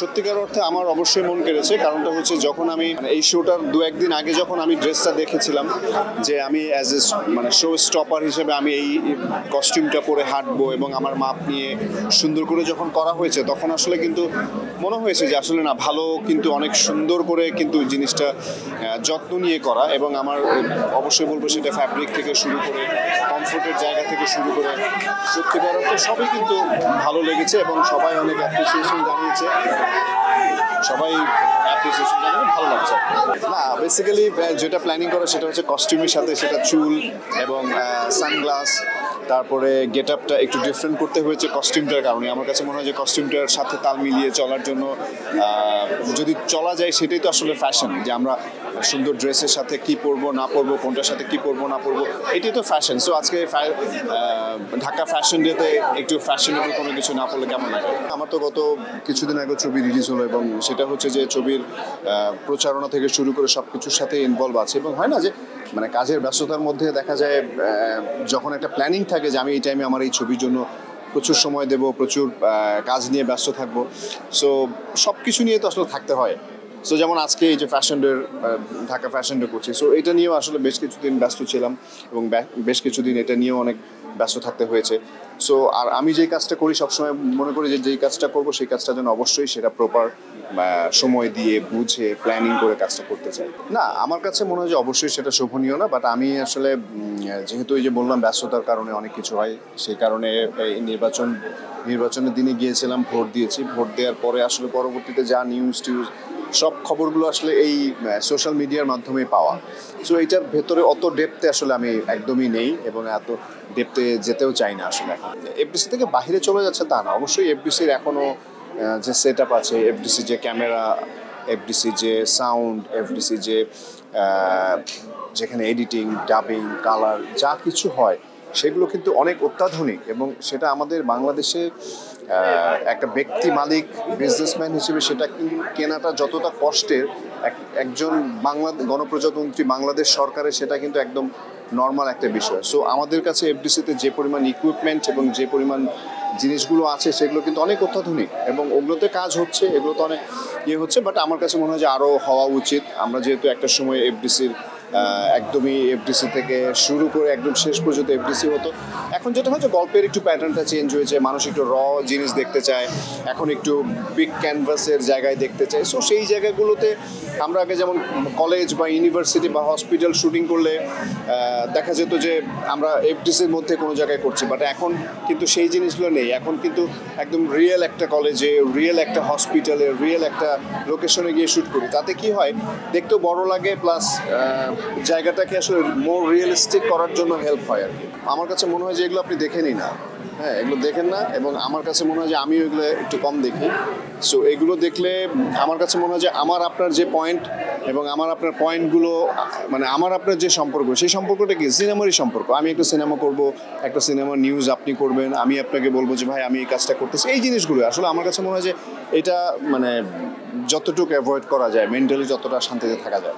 সত্যিকার অর্থে আমার অবশ্যই মন কেড়েছে। কারণটা হচ্ছে যখন আমি এই শোটার দু একদিন আগে যখন আমি ড্রেসটা দেখেছিলাম যে আমি অ্যাজ এ শো স্টপার হিসেবে আমি এই কস্টিউমটা পরে হাঁটবো এবং আমার মাপ নিয়ে সুন্দর করে যখন করা হয়েছে তখন আসলে কিন্তু মনে হয়েছে যে আসলে না ভালো কিন্তু অনেক সুন্দর করে কিন্তু জিনিসটা যত্ন নিয়ে করা এবং আমার অবশ্যই বলবো সেটা ফ্যাব্রিক থেকে শুরু করে কমফোর্টের জায়গা থেকে শুরু করে সত্যিকার অর্থে সবই কিন্তু ভালো লেগেছে এবং সবাই অনেক অ্যাপ্রিসিয়েশন জানিয়েছে। সবাই অ্যাপ্রিসিয়েশন জানিয়ে ভালো লাগছে। না বেসিক্যালি যেটা প্ল্যানিং করা সেটা হচ্ছে কস্টিউমের সাথে সেটা চুল এবং সানগ্লাস তারপরে গেট আপটা একটু ডিফারেন্ট করতে হয়েছে কস্টিউমটার কারণে। আমার কাছে মনে হয় যে কস্টিউমটার সাথে তাল মিলিয়ে চলার জন্য যদি চলা যায় সেটাই তো আসলে ফ্যাশন, যে আমরা সুন্দর ড্রেসের সাথে কি পরবো না পরবো, কোনটার সাথে কি পরবো না পরবো, এটাই তো ফ্যাশন। সো আজকে ঢাকা ফ্যাশন ডেতে একটু ফ্যাশনেবল কোনো কিছু না পড়লে কেমন লাগে। আমার তো গত কিছুদিন আগে ছবি রিলিজ হলো এবং সেটা হচ্ছে যে ছবির প্রচারণা থেকে শুরু করে সব কিছুর সাথে ইনভলভ আছে এবং হয় না যে মানে কাজের ব্যস্ততার মধ্যে দেখা যায় যখন একটা প্ল্যানিং থাকে যে আমি এই টাইমে আমার এই ছবির জন্য প্রচুর সময় দেব, প্রচুর কাজ নিয়ে ব্যস্ত থাকবো। সো সব কিছু নিয়ে তো আসলে থাকতে হয়। সো যেমন আজকে এই যে fashion day Dhaka fashion day করছি, সো এটা নিয়েও আসলে বেশ কিছুদিন ব্যস্ত ছিলাম এবং বেশ কিছুদিন এটা নিয়েও অনেক ব্যস্ত থাকতে হয়েছে। সো আর আমি যেই কাজটা করি সবসময় মনে করি যে যেই কাজটা করবো সেই কাজটা যেন অবশ্যই সেটা প্রপার সময় দিয়ে বুঝে প্ল্যানিং করে কাজটা করতে চাই। না আমার কাছে মনে হয় যে অবশ্যই সেটা শোভনীয় না, বাট আমি আসলে যেহেতু এই যে বললাম ব্যস্ততার কারণে অনেক কিছু হয়, সেই কারণে এই নির্বাচনের দিনে গিয়েছিলাম, ভোট দিয়েছি। ভোট দেওয়ার পরে আসলে পরবর্তীতে যা নিউজ টিউজ সব খবরগুলো আসলে এই সোশ্যাল মিডিয়ার মাধ্যমে পাওয়া। সো এইটার ভেতরে অত ডেপথে আসলে আমি একদমই নেই এবং এত ডেপথে যেতেও চাই না আসলে। এখন এফডিসি থেকে বাইরে চলে যাচ্ছে তা না, অবশ্যই এফডিসির এখনও যে সেট আপ আছে, এফডিসি যে ক্যামেরা, এফডিসি যে সাউন্ড, এফডিসি যে যেখানে এডিটিং, ডাবিং, কালার যা কিছু হয় সেগুলো কিন্তু অনেক অত্যাধুনিক এবং সেটা আমাদের বাংলাদেশে একটা ব্যক্তি মালিক বিজনেসম্যান হিসেবে সেটা কিন্তু কেনাটা যতটা কষ্টের, একজন গণপ্রজাতন্ত্রী বাংলাদেশ সরকারের সেটা কিন্তু একদম নর্মাল একটা বিষয়। সো আমাদের কাছে এফডিসিতে যে পরিমাণ ইকুইপমেন্ট এবং যে পরিমাণ জিনিসগুলো আছে সেগুলো কিন্তু অনেক অত্যাধুনিক এবং ওগুলোতে কাজ হচ্ছে, এগুলো তো অনেক হচ্ছে। বাট আমার কাছে মনে হয় যে আরও হওয়া উচিত। আমরা যেহেতু একটা সময় এফডিসির একদমই এফডিসি থেকে শুরু করে একদম শেষ পর্যন্ত এফডিসি হতো, এখন যেটা হচ্ছে গল্পের একটু প্যাটার্নটা চেঞ্জ হয়েছে, মানুষ একটু র জিনিস দেখতে চায়, এখন একটু বিগ ক্যানভাসের জায়গায় দেখতে চায়। সো সেই জায়গাগুলোতে আমরা আগে যেমন কলেজ বা ইউনিভার্সিটি বা হসপিটাল শুটিং করলে দেখা যেত যে আমরা এফডিসির মধ্যে কোনো জায়গায় করছি, বাট এখন কিন্তু সেই জিনিসগুলো নেই। এখন কিন্তু একদম রিয়েল একটা কলেজে, রিয়েল একটা হসপিটালে, রিয়েল একটা লোকেশনে গিয়ে শ্যুট করি। তাতে কি হয়, দেখতেও বড় লাগে, প্লাস জায়গাটাকে আসলে মোর রিয়েলিস্টিক করার জন্য হেল্প হয় আর কি। আমার কাছে মনে হয় যে এগুলো আপনি দেখেনই না, হ্যাঁ এগুলো দেখেন না এবং আমার কাছে মনে হয় যে আমিও এগুলো একটু কম দেখি। সো এগুলো দেখলে আমার কাছে মনে হয় যে আমার আপনার যে পয়েন্ট এবং আমার আপনার পয়েন্টগুলো মানে আমার আপনার যে সম্পর্ক, সেই সম্পর্কটা কি সিনেমারই সম্পর্ক। আমি একটা সিনেমা করব, একটা সিনেমার নিউজ আপনি করবেন, আমি আপনাকে বলবো যে ভাই আমি এই কাজটা করতেছি। এই জিনিসগুলো আসলে আমার কাছে মনে হয় যে এটা মানে যতটুকু অ্যাভয়েড করা যায়, মেন্টালি যতটা শান্তিতে থাকা যায়।